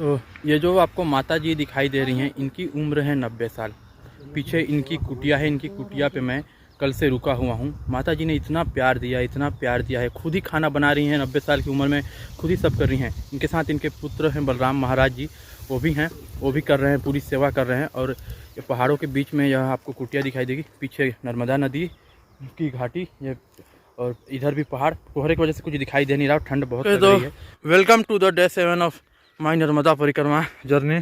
तो ये जो आपको माता जी दिखाई दे रही हैं, इनकी उम्र है 90 साल। पीछे इनकी कुटिया है, इनकी कुटिया पे मैं कल से रुका हुआ हूँ। माता जी ने इतना प्यार दिया, इतना प्यार दिया है। खुद ही खाना बना रही हैं, 90 साल की उम्र में खुद ही सब कर रही हैं। इनके साथ इनके पुत्र हैं बलराम महाराज जी, वो भी हैं, वो भी कर रहे हैं, पूरी सेवा कर रहे हैं। और ये पहाड़ों के बीच में यह आपको कुटिया दिखाई देगी। पीछे नर्मदा नदी की घाटी, ये और इधर भी पहाड़। कोहरे की वजह से कुछ दिखाई दे नहीं रहा, ठंड बहुत लग रही है। Welcome to the day 7 of my Narmada parikrama journey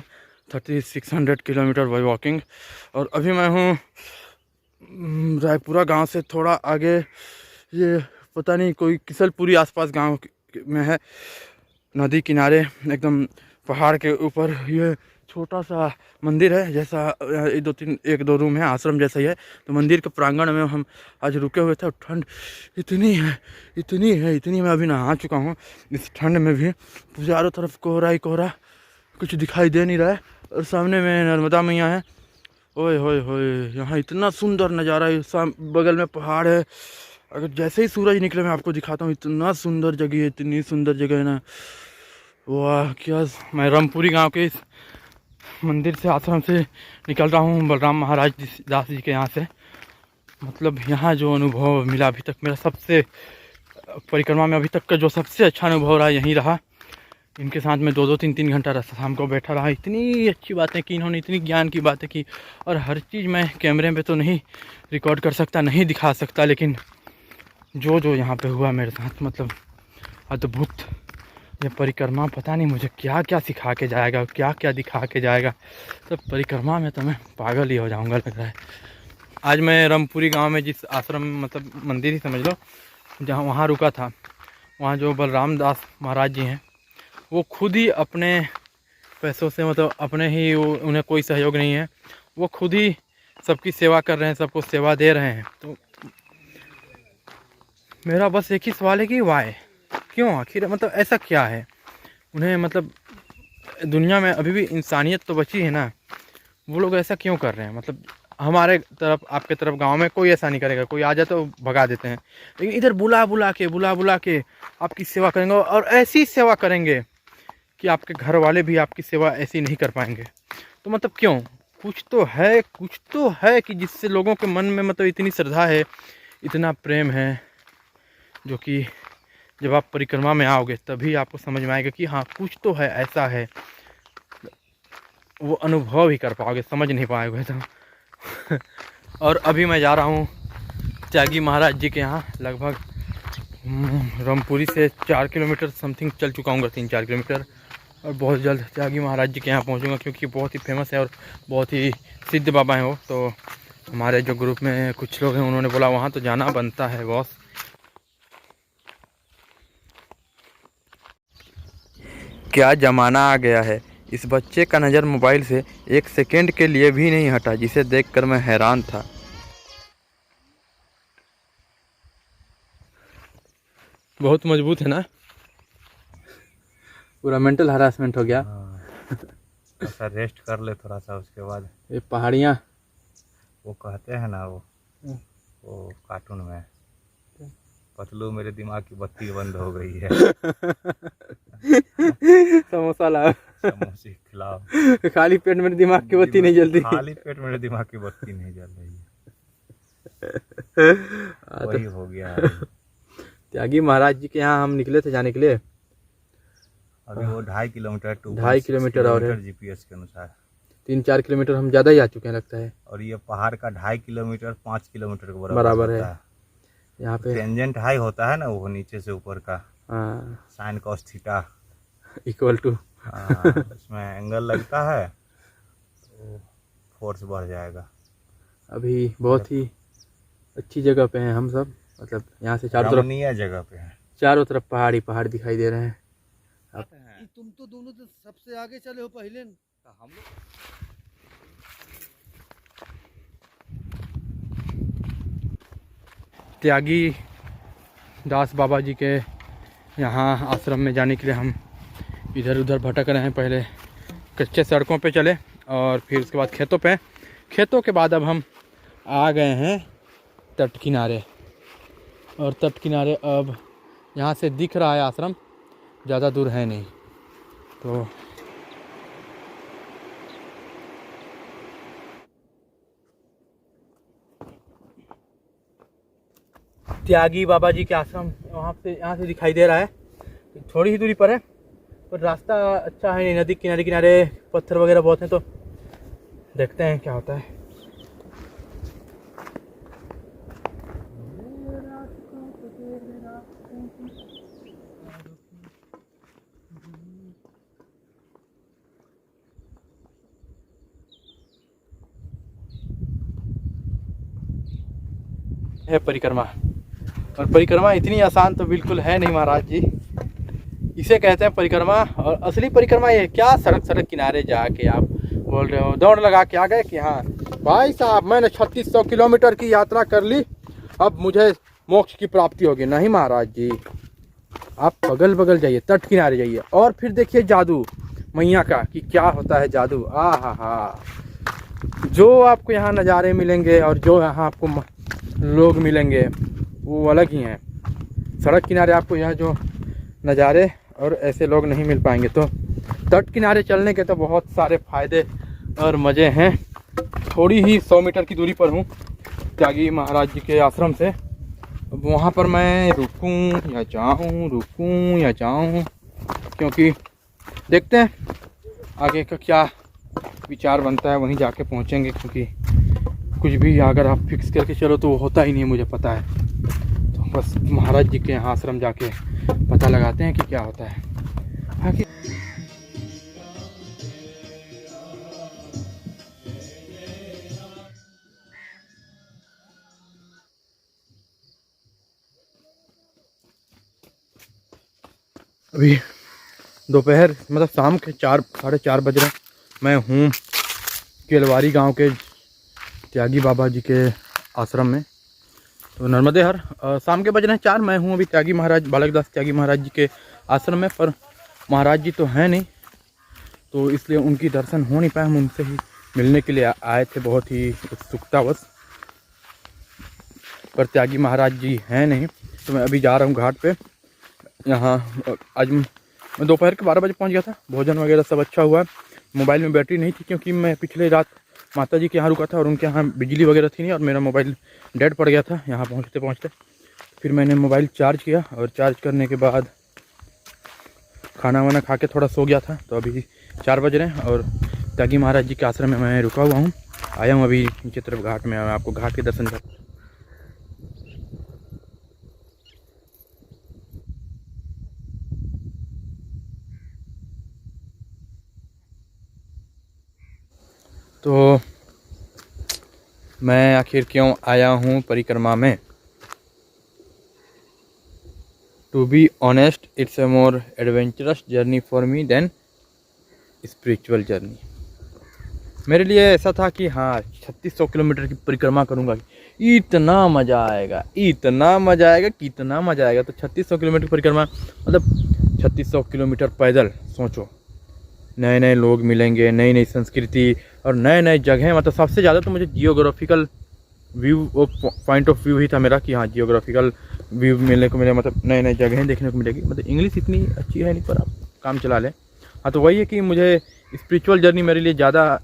3600 kilometre by walking. और अभी मैं हूँ रायपुरा गांव से थोड़ा आगे, ये पता नहीं कोई किसलपुरी आसपास गांव में है, नदी किनारे एकदम पहाड़ के ऊपर। ये छोटा सा मंदिर है, जैसा एक दो रूम है, आश्रम जैसा ही है। तो मंदिर के प्रांगण में हम आज रुके हुए थे और ठंड इतनी मैं अभी नहा चुका हूँ। इस ठंड में भी चारों तरफ कोहरा ही कोहरा, कुछ दिखाई दे नहीं रहा है। और सामने में नर्मदा मैया है। ओए होए होए, यहाँ इतना सुंदर नज़ारा है। बगल में पहाड़ है। अगर जैसे ही सूरज निकले मैं आपको दिखाता हूँ, इतना सुंदर जगह है, इतनी सुंदर जगह है ना, वाह क्या। मैं रामपुरी गांव के इस मंदिर से, आश्रम से निकल रहा हूँ बलराम महाराज दास जी के यहाँ से। मतलब यहाँ जो अनुभव मिला अभी तक, मेरा सबसे परिक्रमा में अभी तक का जो सबसे अच्छा अनुभव रहा यहीं रहा। इनके साथ में 2-2, 3-3 घंटा रास्ता शाम को बैठा रहा। इतनी अच्छी बातें की इन्होंने, इतनी ज्ञान की बातें की। और हर चीज़ मैं कैमरे में तो नहीं रिकॉर्ड कर सकता, नहीं दिखा सकता, लेकिन जो यहाँ पे हुआ मेरे साथ, मतलब अद्भुत। ये परिक्रमा पता नहीं मुझे क्या क्या सिखा के जाएगा, क्या क्या दिखा के जाएगा। तो परिक्रमा में तो मैं पागल ही हो जाऊँगा लग रहा है। आज मैं रामपुरी गाँव में जिस आश्रम, मतलब मंदिर ही समझ लो, जहाँ वहाँ रुका था, वहाँ जो बलराम दास महाराज जी हैं, वो खुद ही अपने पैसों से, मतलब अपने ही, उन्हें कोई सहयोग नहीं है, वो खुद ही सबकी सेवा कर रहे हैं, सबको सेवा दे रहे हैं। तो मेरा बस एक ही सवाल है कि वाई, क्यों, आखिर मतलब ऐसा क्या है उन्हें, मतलब दुनिया में अभी भी इंसानियत तो बची है ना, वो लोग ऐसा क्यों कर रहे हैं। मतलब हमारे तरफ, आपके तरफ गांव में कोई ऐसा नहीं करेगा, कोई आ जाए तो भगा देते हैं, लेकिन इधर बुला बुला के आपकी सेवा करेंगे, और ऐसी सेवा करेंगे कि आपके घर वाले भी आपकी सेवा ऐसी नहीं कर पाएंगे। तो मतलब क्यों, कुछ तो है कि जिससे लोगों के मन में मतलब इतनी श्रद्धा है, इतना प्रेम है, जो कि जब आप परिक्रमा में आओगे तभी आपको समझ में आएगा कि हाँ कुछ तो है, ऐसा है। वो अनुभव ही कर पाओगे, समझ नहीं पाओगे तो। और अभी मैं जा रहा हूँ त्यागी महाराज जी के यहाँ। लगभग रामपुरी से 4 किलोमीटर समथिंग चल चुका हूँ, 3-4 किलोमीटर। और बहुत जल्द त्यागी महाराज जी के यहाँ पहुँचूँगा, क्योंकि बहुत ही फेमस है और बहुत ही सिद्ध बाबा हैं वो। तो हमारे जो ग्रुप में कुछ लोग हैं, उन्होंने बोला वहाँ तो जाना बनता है बॉस। क्या ज़माना आ गया है। इस बच्चे का नज़र मोबाइल से 1 सेकेंड के लिए भी नहीं हटा, जिसे देखकर मैं हैरान था। बहुत मजबूत है ना, पूरा मेंटल हरासमेंट हो गया। ऐसा रेस्ट कर ले थोड़ा सा, उसके बाद ये पहाड़ियाँ, वो कहते हैं ना, वो कार्टून में, पतलू मेरे दिमाग की बत्ती बंद हो गई है। समोसा लाओ, समोसे खिलाओ, खाली पेट मेरे दिमाग की बत्ती नहीं जलती। खाली पेट मेरे दिमाग की बत्ती नहीं जल रही है। वही हो गया है। त्यागी महाराज जी के यहाँ हम निकले थे जाने के लिए। अभी वो 2.5 किलोमीटर, 2.5 किलोमीटर और है, जीपीएस के अनुसार 3-4 किलोमीटर हम ज़्यादा ही आ चुके हैं लगता है। और ये पहाड़ का 2.5 किलोमीटर 5 किलोमीटर के बराबर है। यहाँ पे टेंजेंट हाई होता है ना, वो नीचे से ऊपर का, sine cos theta equal to, इसमें एंगल लगता है तो फोर्स बढ़ जाएगा। अभी बहुत ही अच्छी जगह पे हैं हम सब, मतलब यहाँ से चारों तरफ, जगह पे है, चारों तरफ पहाड़ ही पहाड़ दिखाई दे रहे हैं। तुम तो दोनों तो सबसे आगे चले हो पहले न। हम लोग त्यागी दास बाबा जी के यहाँ आश्रम में जाने के लिए हम इधर उधर भटक रहे हैं। पहले कच्चे सड़कों पे चले और फिर उसके बाद खेतों के बाद अब हम आ गए हैं तट किनारे। और तट किनारे अब यहाँ से दिख रहा है आश्रम, ज़्यादा दूर है नहीं। तो त्यागी बाबा जी के आश्रम वहाँ से, यहाँ से दिखाई दे रहा है, थोड़ी ही दूरी पर है, पर रास्ता अच्छा है, नदी किनारे किनारे पत्थर वगैरह बहुत हैं, तो देखते हैं क्या होता है। है परिक्रमा, और परिक्रमा इतनी आसान तो बिल्कुल है नहीं महाराज जी। इसे कहते हैं परिक्रमा, और असली परिक्रमा ये क्या सड़क सड़क किनारे जाके आप बोल रहे हो दौड़ लगा के आ गए कि हाँ भाई साहब मैंने 3600 किलोमीटर की यात्रा कर ली, अब मुझे मोक्ष की प्राप्ति होगी। नहीं महाराज जी, आप बगल बगल जाइए, तट किनारे जाइए, और फिर देखिए जादू मैया का कि क्या होता है जादू। आ हा, जो आपको यहाँ नज़ारे मिलेंगे और जो यहाँ आपको लोग मिलेंगे वो अलग ही हैं। सड़क किनारे आपको यहाँ जो नज़ारे और ऐसे लोग नहीं मिल पाएंगे, तो तट किनारे चलने के तो बहुत सारे फ़ायदे और मज़े हैं। थोड़ी ही 100 मीटर की दूरी पर हूँ त्यागी महाराज जी के आश्रम से। अब वहाँ पर मैं रुकूँ या जाऊँ, क्योंकि देखते हैं आगे का क्या विचार बनता है, वहीं जाके पहुँचेंगे, क्योंकि कुछ भी अगर आप फिक्स करके चलो तो वो होता ही नहीं है, मुझे पता है। तो बस महाराज जी के यहाँ आश्रम जाके पता लगाते हैं कि क्या होता है आगे। अभी दोपहर मतलब शाम के 4 साढ़े 4 बज रहे हैं। मैं हूँ केलवारी गांव के त्यागी बाबा जी के आश्रम में, तो नर्मदे हर शाम के बज रहे हैं 4। मैं हूँ अभी त्यागी महाराज बालकदास त्यागी महाराज जी के आश्रम में, पर महाराज जी तो हैं नहीं, तो इसलिए उनकी दर्शन हो नहीं पाए। हम उनसे ही मिलने के लिए आए थे, बहुत ही उत्सुकतावश, पर त्यागी महाराज जी हैं नहीं, तो मैं अभी जा रहा हूँ घाट पे। यहाँ आज मैं दोपहर के 12 बजे पहुँच गया था, भोजन वगैरह सब अच्छा हुआ। मोबाइल में बैटरी नहीं थी, क्योंकि मैं पिछले रात माता जी के यहाँ रुका था और उनके यहाँ बिजली वगैरह थी नहीं, और मेरा मोबाइल डेड पड़ गया था यहाँ पहुँचते पहुँचते। फिर मैंने मोबाइल चार्ज किया, और चार्ज करने के बाद खाना वाना खा के थोड़ा सो गया था। तो अभी 4 बज रहे हैं और त्यागी महाराज जी के आश्रम में मैं रुका हुआ हूँ। आया हूँ अभी नीचे तरफ घाट में, आपको घाट के दर्शन कर। तो मैं आखिर क्यों आया हूँ परिक्रमा में? To be honest, it's a more adventurous journey for me than spiritual journey. मेरे लिए ऐसा था कि हाँ 3600 किलोमीटर की परिक्रमा करूँगा, इतना मज़ा आएगा, इतना मज़ा आएगा, कितना मज़ा आएगा। तो 3600 किलोमीटर की परिक्रमा मतलब 3600 किलोमीटर पैदल, सोचो। नए नए लोग मिलेंगे, नई नई संस्कृति और नए नए जगह। मतलब सबसे ज़्यादा तो मुझे geographical view, point of view ही था मेरा कि हाँ जियोग्राफिकल व्यू मिलने को मिले, मतलब नए नए जगहें देखने को मिलेगी। मतलब इंग्लिश इतनी अच्छी है नहीं, पर आप काम चला लें। हाँ, तो वही है कि मुझे स्पिरिचुअल जर्नी मेरे लिए ज़्यादा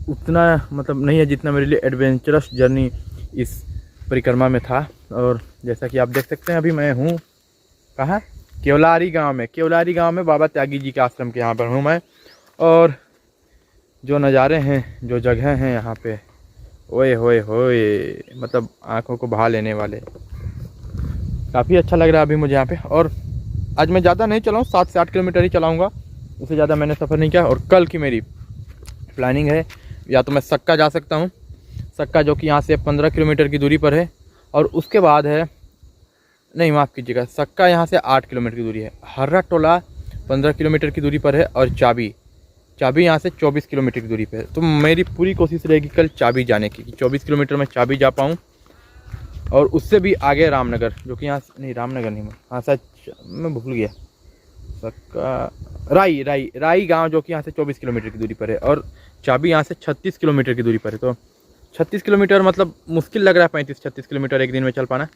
उतना मतलब नहीं है जितना मेरे लिए एडवेंचरस जर्नी इस परिक्रमा में था। और जैसा कि आप देख सकते हैं अभी मैं हूँ कहाँ, केवलारी गांव में। केवलारी गांव में बाबा त्यागी जी के आश्रम के यहाँ पर हूँ मैं। और जो नज़ारे हैं, जो जगह हैं यहाँ पे, ओए होए होए, मतलब आँखों को भा लेने वाले। काफ़ी अच्छा लग रहा है अभी मुझे यहाँ पे। और आज मैं ज़्यादा नहीं चलाऊँ, 7 से 8 किलोमीटर ही चलाऊँगा, उससे ज़्यादा मैंने सफ़र नहीं किया। और कल की मेरी प्लानिंग है, या तो मैं सक्का जा सकता हूँ, सक्का जो कि यहाँ से 15 किलोमीटर की दूरी पर है। और उसके बाद है, नहीं माफ़ कीजिएगा, सक्का यहाँ से 8 किलोमीटर की दूरी है। हर्रा टोला 15 किलोमीटर की दूरी पर है, और चाबी यहाँ से 24 किलोमीटर की दूरी पर है। तो मेरी पूरी कोशिश रहेगी कल चाबी जाने की, कि 24 किलोमीटर में चाबी जा पाऊँ। और उससे भी आगे रामनगर, जो कि यहाँ नहीं, रामनगर नहीं, हाँ सच मैं भूल गया, सक्का राई गांव, जो कि यहाँ से 24 किलोमीटर की दूरी पर है। और चाबी यहाँ से 36 किलोमीटर की दूरी पर है। तो 36 किलोमीटर मतलब मुश्किल लग रहा है, 35-36 किलोमीटर एक दिन में चल पाना।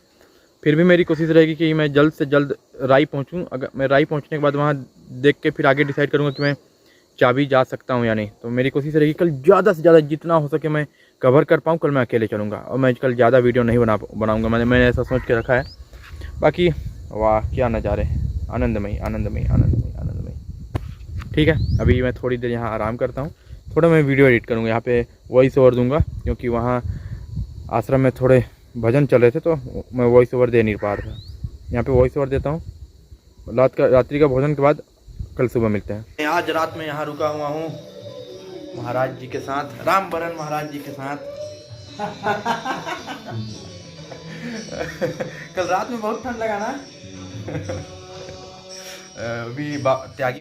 फिर भी मेरी कोशिश रहेगी कि मैं जल्द से जल्द राई पहुँचूँ। अगर मैं राई पहुँचने के बाद वहाँ देख के फिर आगे डिसाइड करूँगा कि मैं चाबी जा सकता हूँ या नहीं। तो मेरी कोशिश रहेगी कल ज़्यादा से ज़्यादा जितना हो सके मैं कवर कर पाऊँ कल मैं अकेले चलूँगा, और मैं कल ज़्यादा वीडियो नहीं बनाऊँगा, मैंने ऐसा सोच के रखा है। बाकी वाह क्या नज़ारे, आनंदमयी आनंदमयी आनंदमयी आनंदमयी। ठीक है, अभी मैं थोड़ी देर यहाँ आराम करता हूँ, थोड़ा मैं वीडियो एडिट करूँगा, यहाँ पे वॉइस ओवर दूँगा, क्योंकि वहाँ आश्रम में थोड़े भजन चल रहे थे तो मैं वॉइस ओवर दे नहीं पा रहा था। यहाँ पे वॉइस ओवर देता हूँ। रात्रि का भोजन के बाद कल सुबह मिलते हैं। आज रात में यहाँ रुका हुआ हूँ महाराज जी के साथ, राम बरन महाराज जी के साथ। कल रात में बहुत ठंड लगा ना। अभी त्यागी